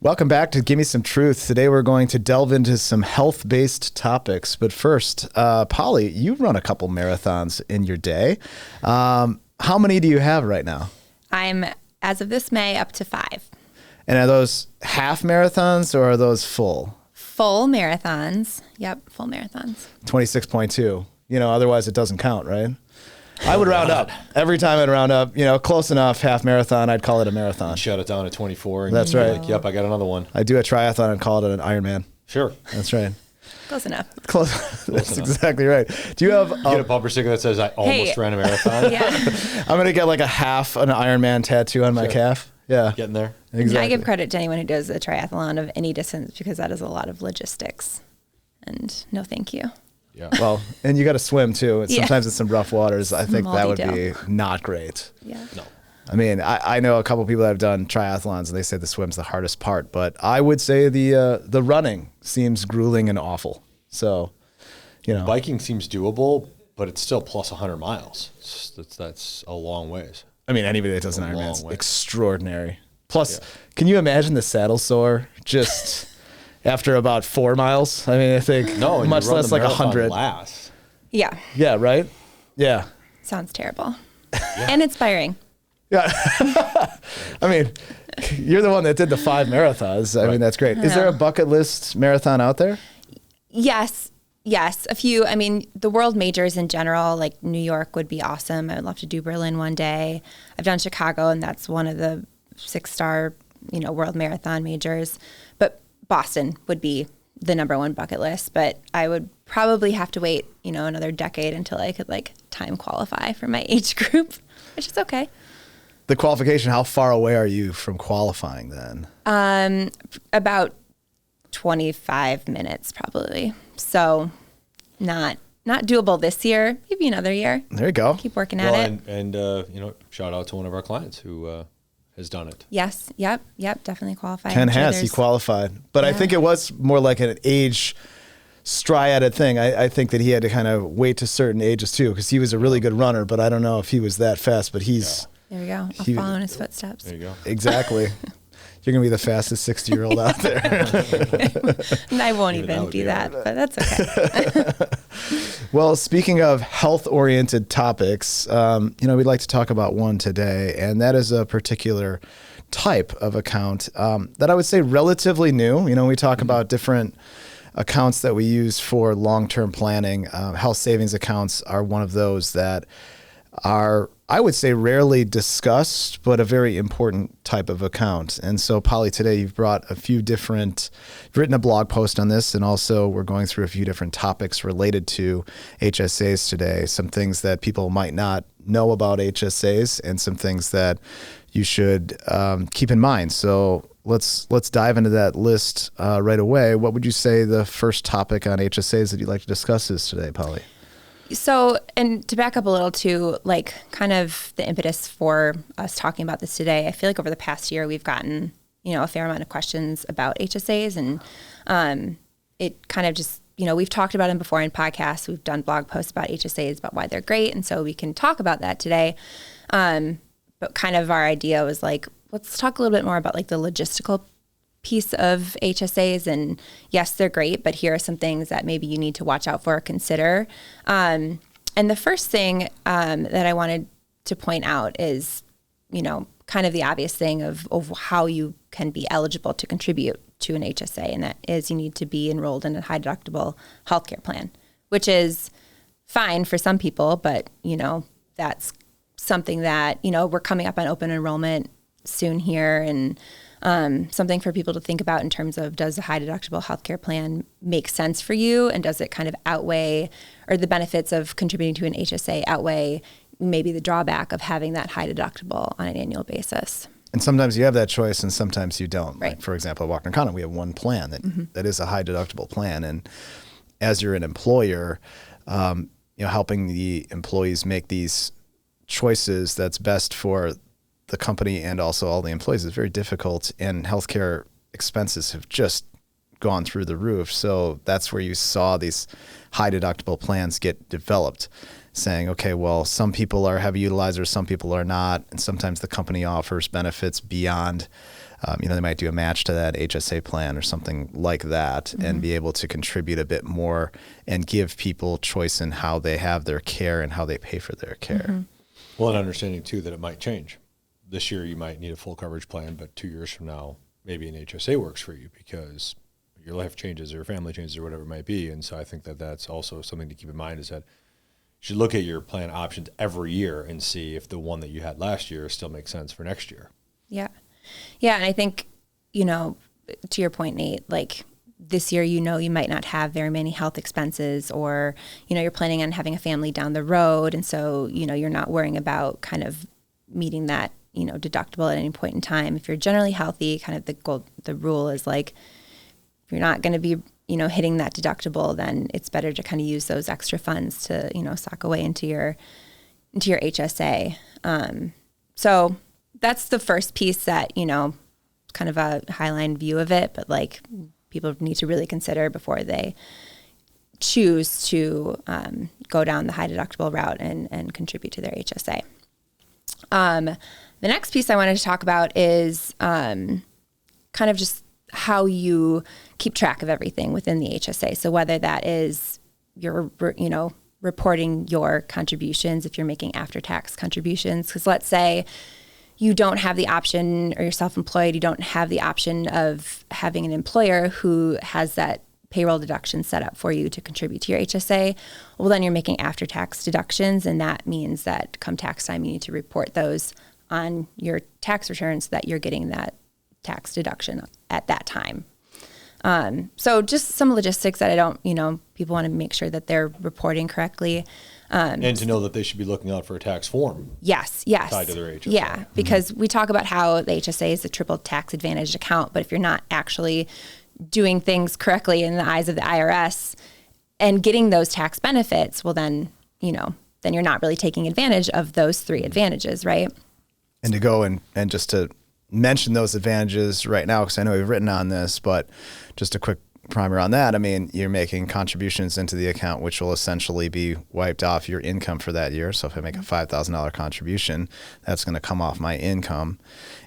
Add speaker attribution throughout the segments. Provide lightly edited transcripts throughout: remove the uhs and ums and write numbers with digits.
Speaker 1: Welcome back to Give Me Some Truth. Today we're going to delve into some health-based topics. But first, Polly, you run a couple marathons in your day. How many do you have right now?
Speaker 2: I'm, as of this May, up to 5.
Speaker 1: And are those half marathons or are those full?
Speaker 2: Full marathons. Yep, full marathons.
Speaker 1: 26.2. Otherwise it doesn't count, right? I would round up. Every time I'd round up, close enough, half marathon, I'd call it a marathon.
Speaker 3: Shut it down at 24. And
Speaker 1: That's right.
Speaker 3: Like, yep, I got another one.
Speaker 1: I do a triathlon and call it an Ironman.
Speaker 3: Sure.
Speaker 1: That's right.
Speaker 2: Close enough.
Speaker 1: Close. That's enough. Exactly right. Do you have
Speaker 3: get a bumper sticker that says I almost ran a marathon?
Speaker 2: Yeah.
Speaker 1: I'm going to get like a half an Ironman tattoo on my calf. Yeah.
Speaker 3: Getting there.
Speaker 1: Exactly.
Speaker 2: I give credit to anyone who does a triathlon of any distance because that is a lot of logistics. And no thank you.
Speaker 3: Yeah.
Speaker 1: Well, and you got to swim too. And sometimes in some rough waters. I think that would be not great.
Speaker 2: Yeah.
Speaker 3: No.
Speaker 1: I mean, I know a couple people that have done triathlons and they say the swim's the hardest part, but I would say the running seems grueling and awful. So,
Speaker 3: Biking seems doable, but it's still plus 100 miles. That's a long ways.
Speaker 1: I mean, anybody that does an Ironman is extraordinary. Plus, Can you imagine the saddle sore just after about 4 miles? I mean, I think much less like 100.
Speaker 3: Last.
Speaker 2: Yeah.
Speaker 1: Yeah, right? Yeah.
Speaker 2: Sounds terrible. Yeah. And inspiring.
Speaker 1: Yeah. I mean, you're the one that did the 5 marathons. I mean, that's great. Is there a bucket list marathon out there?
Speaker 2: Yes. A few. I mean, the world majors in general, like New York would be awesome. I would love to do Berlin one day. I've done Chicago, and that's one of the 6-star, world marathon majors. But Boston would be the number one bucket list. But I would probably have to wait, another decade until I could time qualify for my age group, which is okay.
Speaker 1: The qualification, how far away are you from qualifying then?
Speaker 2: About 25 minutes probably. So not doable this year, maybe another year.
Speaker 1: There you go.
Speaker 2: Keep working at it.
Speaker 3: And shout out to one of our clients who has done it.
Speaker 2: Yes. Yep. Definitely qualified.
Speaker 1: Ken has. He qualified. But I think it was more like an age striated thing. I think that he had to kind of wait to certain ages too, because he was a really good runner, but I don't know if he was that fast, but he's...
Speaker 2: There we go. I'll follow in his footsteps.
Speaker 3: There you go.
Speaker 1: Exactly. You're going to be the fastest 60-year-old out there.
Speaker 2: And I won't even be that, but that's okay.
Speaker 1: Well, speaking of health-oriented topics, we'd like to talk about one today, and that is a particular type of account that I would say relatively new. We talk about different accounts that we use for long-term planning. Health savings accounts are one of those that are, I would say, rarely discussed, but a very important type of account. And so, Polly, today you've you've written a blog post on this, and also we're going through a few different topics related to HSAs today, some things that people might not know about HSAs and some things that you should keep in mind. So let's dive into that list right away. What would you say the first topic on HSAs that you'd like to discuss is today, Polly?
Speaker 2: So, and to back up a little to kind of the impetus for us talking about this today, I feel like over the past year, we've gotten, a fair amount of questions about HSAs, and it kind of just, we've talked about them before in podcasts. We've done blog posts about HSAs, about why they're great. And so we can talk about that today. But kind of our idea was let's talk a little bit more about the logistical piece of HSAs, and yes, they're great, but here are some things that maybe you need to watch out for or consider. And the first thing that I wanted to point out is, kind of the obvious thing of how you can be eligible to contribute to an HSA, and that is you need to be enrolled in a high-deductible healthcare plan, which is fine for some people, but, that's something that, we're coming up on open enrollment soon here, and something for people to think about in terms of, does a high deductible healthcare plan make sense for you? And does it kind of outweigh, or the benefits of contributing to an HSA outweigh maybe the drawback of having that high deductible on an annual basis?
Speaker 1: And sometimes you have that choice and sometimes you don't.
Speaker 2: Right.
Speaker 1: Like, for example, at Walker & Condon, we have one plan that is a high deductible plan. And as you're an employer, helping the employees make these choices that's best for the company and also all the employees is very difficult, and healthcare expenses have just gone through the roof. So that's where you saw these high deductible plans get developed, saying, okay, well, some people are heavy utilizers, some people are not, and sometimes the company offers benefits beyond They might do a match to that HSA plan or something like that, and be able to contribute a bit more and give people choice in how they have their care and how they pay for their care.
Speaker 3: Well, and understanding too that it might change. This year you might need a full coverage plan, but 2 years from now, maybe an HSA works for you because your life changes or your family changes or whatever it might be. And so I think that that's also something to keep in mind, is that you should look at your plan options every year and see if the one that you had last year still makes sense for next year.
Speaker 2: Yeah. Yeah. And I think, to your point, Nate, like this year, you might not have very many health expenses, or, you're planning on having a family down the road. And so, you're not worrying about kind of meeting that, deductible at any point in time. If you're generally healthy, kind of the rule is like, if you're not going to be, hitting that deductible, then it's better to kind of use those extra funds to, sock away into your HSA. So that's the first piece that, kind of a highline view of it, but like people need to really consider before they choose to go down the high deductible route and contribute to their HSA. The next piece I wanted to talk about is kind of just how you keep track of everything within the HSA. So whether that is you're, reporting your contributions, if you're making after-tax contributions, because let's say you don't have the option, or you're self-employed, you don't have the option of having an employer who has that payroll deduction set up for you to contribute to your HSA. Well, then you're making after-tax deductions, and that means that come tax time, you need to report those on your tax return so that you're getting that tax deduction at that time. So just some logistics that I don't, people want to make sure that they're reporting correctly.
Speaker 3: And to know that they should be looking out for a tax form.
Speaker 2: Yes.
Speaker 3: Tied to their HSA.
Speaker 2: Yeah, because we talk about how the HSA is a triple tax advantage account, but if you're not actually doing things correctly in the eyes of the IRS and getting those tax benefits, well then you're not really taking advantage of those three advantages, right?
Speaker 1: And to go and just to mention those advantages right now, because I know we've written on this, but just a quick primer on that. I mean, you're making contributions into the account, which will essentially be wiped off your income for that year. So if I make a $5,000 contribution, that's going to come off my income.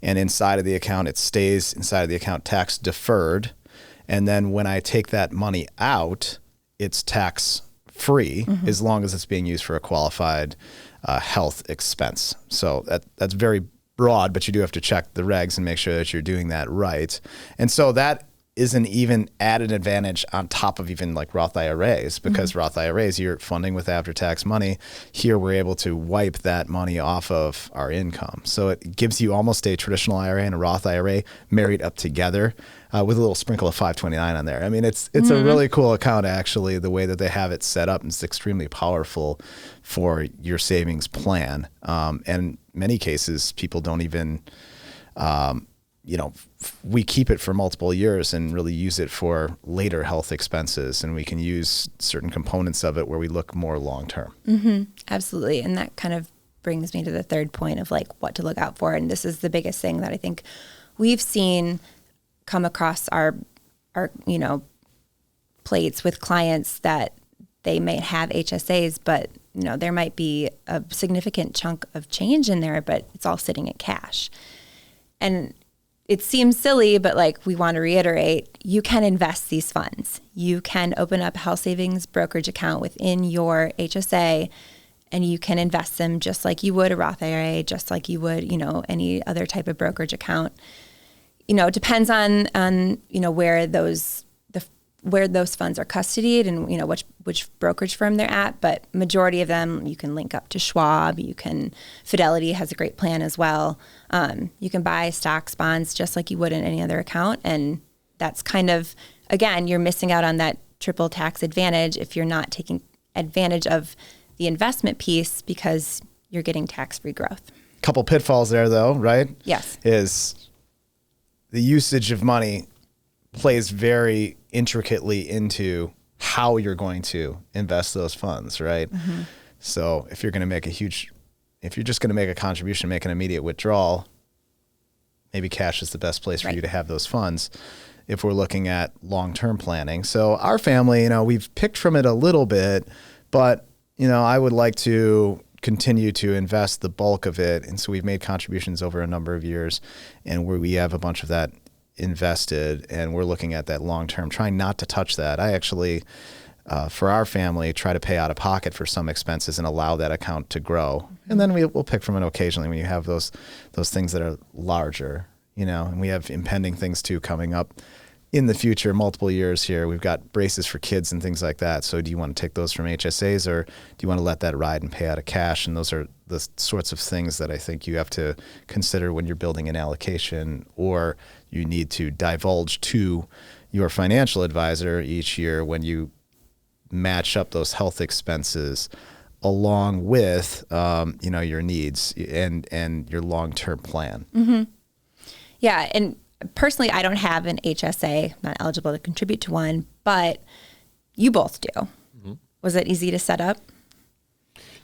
Speaker 1: And inside of the account, it stays inside of the account tax deferred. And then when I take that money out, it's tax free as long as it's being used for a qualified health expense. So that's very broad, but you do have to check the regs and make sure that you're doing that right. And so that is an even added advantage on top of even like Roth IRAs, because Roth IRAs, you're funding with after-tax money. Here, we're able to wipe that money off of our income. So it gives you almost a traditional IRA and a Roth IRA married up together with a little sprinkle of 529 on there. I mean, it's a really cool account, actually, the way that they have it set up. It's extremely powerful for your savings plan. And in many cases, people don't even we keep it for multiple years and really use it for later health expenses. And we can use certain components of it where we look more long-term.
Speaker 2: Absolutely. And that kind of brings me to the third point of like what to look out for. And this is the biggest thing that I think we've seen come across our plates with clients, that they may have HSAs, but there might be a significant chunk of change in there, but it's all sitting in cash. And it seems silly, but like we want to reiterate, you can invest these funds. You can open up a health savings brokerage account within your HSA, and you can invest them just like you would a Roth IRA, just like you would, any other type of brokerage account. It depends on where those funds are custodied and which brokerage firm they're at, but majority of them you can link up to Schwab. Fidelity has a great plan as well. You can buy stocks, bonds just like you would in any other account, and that's kind of, again, you're missing out on that triple tax advantage if you're not taking advantage of the investment piece because you're getting tax-free growth.
Speaker 1: Couple pitfalls there, though, right?
Speaker 2: Yes.
Speaker 1: Is the usage of money plays very intricately into how you're going to invest those funds, right? So if you're going to make if you're just going to make a contribution, make an immediate withdrawal, maybe cash is the best place for you to have those funds if we're looking at long-term planning. So our family, we've picked from it a little bit, but, I would like to continue to invest the bulk of it. And so we've made contributions over a number of years, and where we have a bunch of that invested, and we're looking at that long term, trying not to touch that. I actually, for our family, try to pay out of pocket for some expenses and allow that account to grow. And then we'll pick from it occasionally when you have those things that are larger, and we have impending things too coming up in the future, multiple years here. We've got braces for kids and things like that. So do you want to take those from HSAs, or do you want to let that ride and pay out of cash? And those are the sorts of things that I think you have to consider when you're building an allocation, or you need to divulge to your financial advisor each year when you match up those health expenses along with, your needs and your long-term plan.
Speaker 2: Mm-hmm. Yeah. And personally, I don't have an HSA, I'm not eligible to contribute to one, but you both do. Mm-hmm. Was it easy to set up?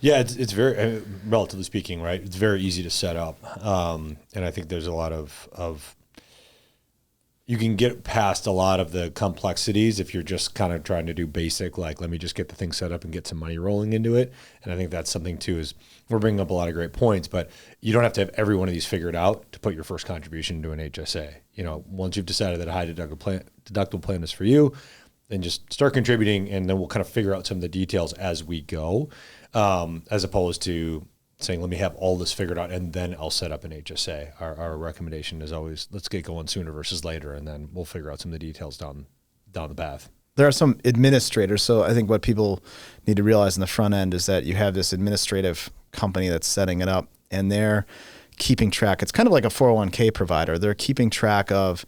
Speaker 3: Yeah, it's very, relatively speaking, right? It's very easy to set up. And I think there's a lot of you can get past a lot of the complexities if you're just kind of trying to do basic, like, let me just get the thing set up and get some money rolling into it. And I think that's something too, is we're bringing up a lot of great points, but you don't have to have every one of these figured out to put your first contribution into an HSA. Once you've decided that a high deductible plan is for you, then just start contributing, and then we'll kind of figure out some of the details as we go, as opposed to saying, let me have all this figured out and then I'll set up an HSA. Our recommendation is always, let's get going sooner versus later, and then we'll figure out some of the details down the path.
Speaker 1: There are some administrators. So I think what people need to realize in the front end is that you have this administrative company that's setting it up, and they're keeping track. It's kind of like a 401k provider. They're keeping track of,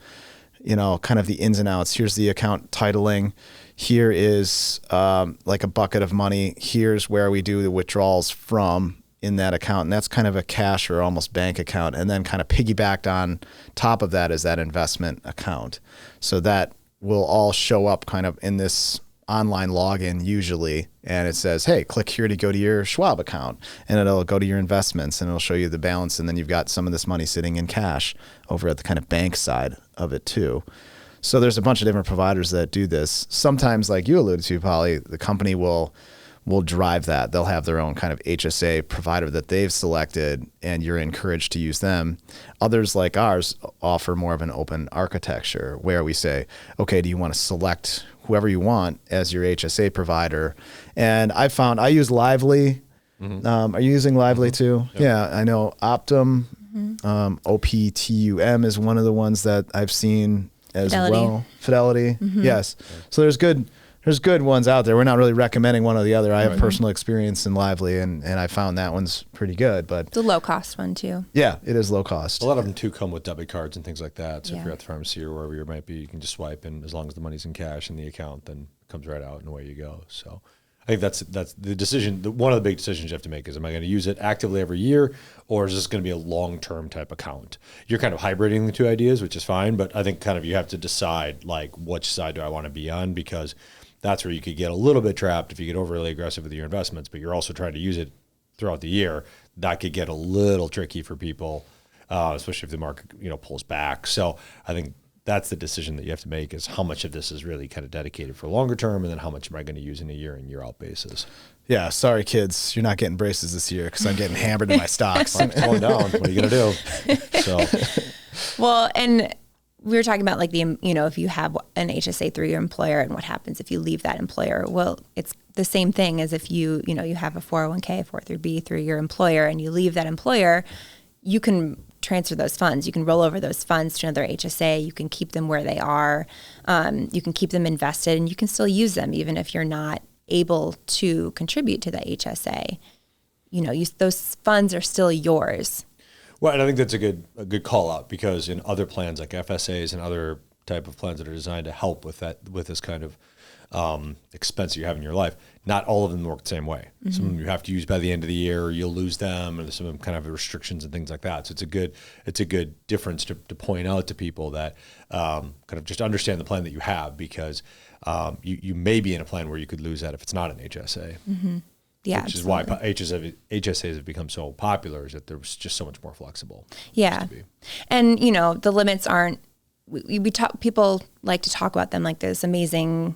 Speaker 1: kind of the ins and outs. Here's the account titling. Here is like a bucket of money. Here's where we do the withdrawals from in that account. And that's kind of a cash or almost bank account. And then kind of piggybacked on top of that is that investment account. So that will all show up kind of in this online login usually. And it says, hey, click here to go to your Schwab account, and it'll go to your investments, and it'll show you the balance. And then you've got some of this money sitting in cash over at the kind of bank side of it too. So there's a bunch of different providers that do this. Sometimes, like you alluded to, Polly, the company will drive that. They'll have their own kind of HSA provider that they've selected, and you're encouraged to use them. Others, like ours, offer more of an open architecture where we say, okay, do you want to select whoever you want as your HSA provider? And I found I use Lively. Mm-hmm. Are you using Lively too? Yep. Yeah, I know Optum, OPTUM is one of the ones that I've seen as
Speaker 2: Fidelity.
Speaker 1: Well. Fidelity, mm-hmm. Yes. So there's good ones out there. We're not really recommending one or the other. I have personal experience in Lively, and I found that one's pretty good. But
Speaker 2: it's a low cost one too.
Speaker 1: Yeah, it is low cost.
Speaker 3: A lot of them too come with debit cards and things like that. So if you're at the pharmacy or wherever you might be, you can just swipe, and as long as the money's in cash in the account, then it comes right out and away you go. So I think that's the decision. One of the big decisions you have to make is, am I going to use it actively every year, or is this going to be a long-term type account? You're kind of hybriding the two ideas, which is fine, but I think kind of you have to decide, like, which side do I want to be on, because that's where you could get a little bit trapped if you get overly aggressive with your investments, but you're also trying to use it throughout the year. That could get a little tricky for people, especially if the market pulls back. So I think that's the decision that you have to make, is how much of this is really kind of dedicated for longer term, and then how much am I going to use in a year in, year out basis.
Speaker 1: Yeah, sorry kids, you're not getting braces this year because I'm getting hammered in my stocks.
Speaker 3: I'm slowing down. What are you going to do? So,
Speaker 2: well, and we were talking about, like, if you have an HSA through your employer, and what happens if you leave that employer. Well, it's the same thing as if you have a 401k, 403b through your employer, and you leave that employer, you can transfer those funds. You can roll over those funds to another HSA. You can keep them where they are. You can keep them invested, and you can still use them even if you're not able to contribute to the HSA. Those funds are still yours.
Speaker 3: Well, and I think that's a good call out, because in other plans like FSAs and other type of plans that are designed to help with this kind of expense you have in your life, not all of them work the same way. Mm-hmm. Some of them you have to use by the end of the year, or you'll lose them, and some of them kind of have restrictions and things like that. So it's a good difference to point out to people that kind of just understand the plan that you have, because you may be in a plan where you could lose that if it's not an HSA.
Speaker 2: Mm-hmm. Yeah,
Speaker 3: which
Speaker 2: absolutely.
Speaker 3: is why HSAs have become so popular, is that they're just so much more flexible.
Speaker 2: Yeah, and the limits aren't. We talk. People like to talk about them like this amazing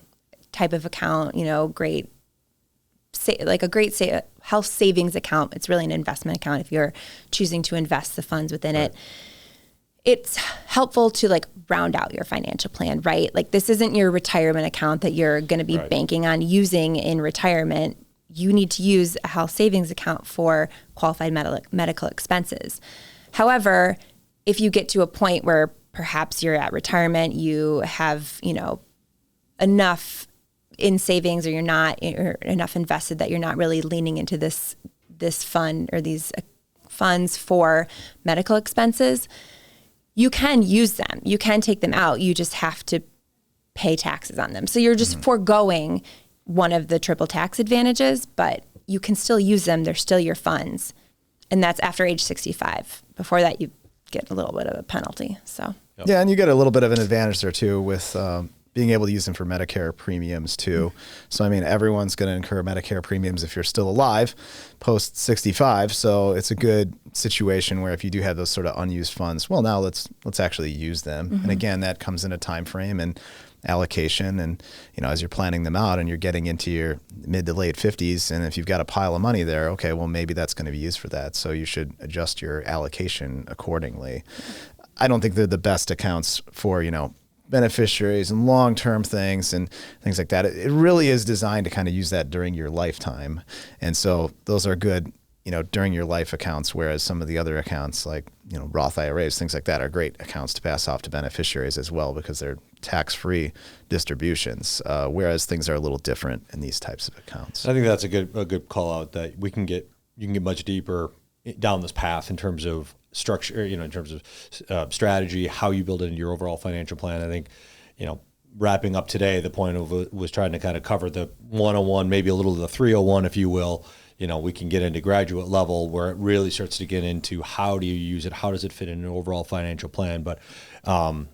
Speaker 2: type of account, great like a great health savings account. It's really an investment account if you're choosing to invest the funds within it. It's helpful to like round out your financial plan, right? Like this isn't your retirement account that you're going to be banking on using in retirement. You need to use a health savings account for qualified medical expenses. However, if you get to a point where perhaps you're at retirement, you have, enough in savings, or you're not or enough invested that you're not really leaning into this fund or these funds for medical expenses, you can use them. You can take them out. You just have to pay taxes on them. So you're just foregoing one of the triple tax advantages, but you can still use them. They're still your funds. And that's after age 65. Before that, you get a little bit of a penalty. So
Speaker 1: yeah, and you get a little bit of an advantage there too with being able to use them for Medicare premiums too. So, I mean, everyone's going to incur Medicare premiums if you're still alive post 65. So it's a good situation where if you do have those sort of unused funds, well, now let's actually use them. And again, that comes in a time frame and allocation. And, as you're planning them out and you're getting into your mid to late 50s, and if you've got a pile of money there, okay, well, maybe that's going to be used for that. So you should adjust your allocation accordingly. I don't think they're the best accounts for, beneficiaries and long-term things and things like that. It really is designed to kind of use that during your lifetime. And so those are good, during your life accounts, whereas some of the other accounts like, Roth IRAs, things like that are great accounts to pass off to beneficiaries as well because they're tax-free distributions, whereas things are a little different in these types of accounts.
Speaker 3: I think that's a good call out that you can get much deeper down this path in terms of structure, in terms of strategy, how you build it into your overall financial plan. I think, wrapping up today, the point of was trying to kind of cover the 101, maybe a little of the 301, if you will. We can get into graduate level where it really starts to get into how do you use it? How does it fit in an overall financial plan? But, I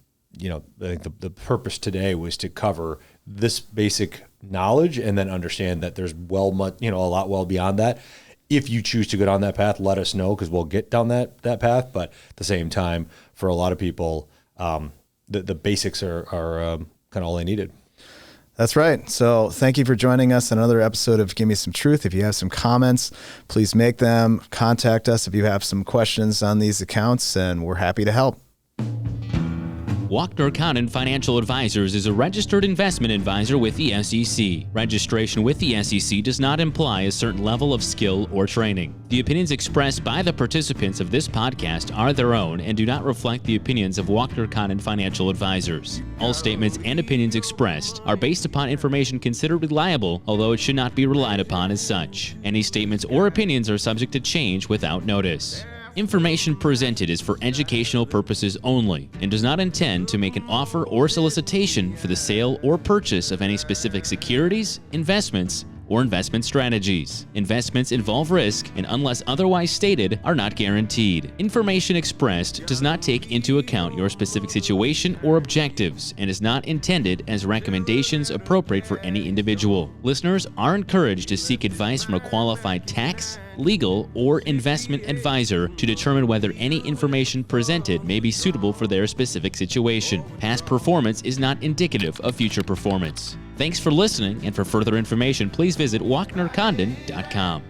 Speaker 3: think the purpose today was to cover this basic knowledge and then understand that there's a lot well beyond that. If you choose to go down that path, let us know because we'll get down that path. But at the same time, for a lot of people, the basics are kind of all they needed.
Speaker 1: That's right. So thank you for joining us on another episode of Give Me Some Truth. If you have some comments, please make them. Contact us if you have some questions on these accounts, and we're happy to help.
Speaker 4: Walkner Condon Financial Advisors is a registered investment advisor with the SEC. Registration with the SEC does not imply a certain level of skill or training. The opinions expressed by the participants of this podcast are their own and do not reflect the opinions of Walkner Condon Financial Advisors. All statements and opinions expressed are based upon information considered reliable, although it should not be relied upon as such. Any statements or opinions are subject to change without notice. Information presented is for educational purposes only and does not intend to make an offer or solicitation for the sale or purchase of any specific securities, investments, or investment strategies. Investments involve risk and, unless otherwise stated, are not guaranteed. Information expressed does not take into account your specific situation or objectives and is not intended as recommendations appropriate for any individual. Listeners are encouraged to seek advice from a qualified tax, legal, or investment advisor to determine whether any information presented may be suitable for their specific situation. Past performance is not indicative of future performance. Thanks for listening, and for further information, please visit WalknerCondon.com.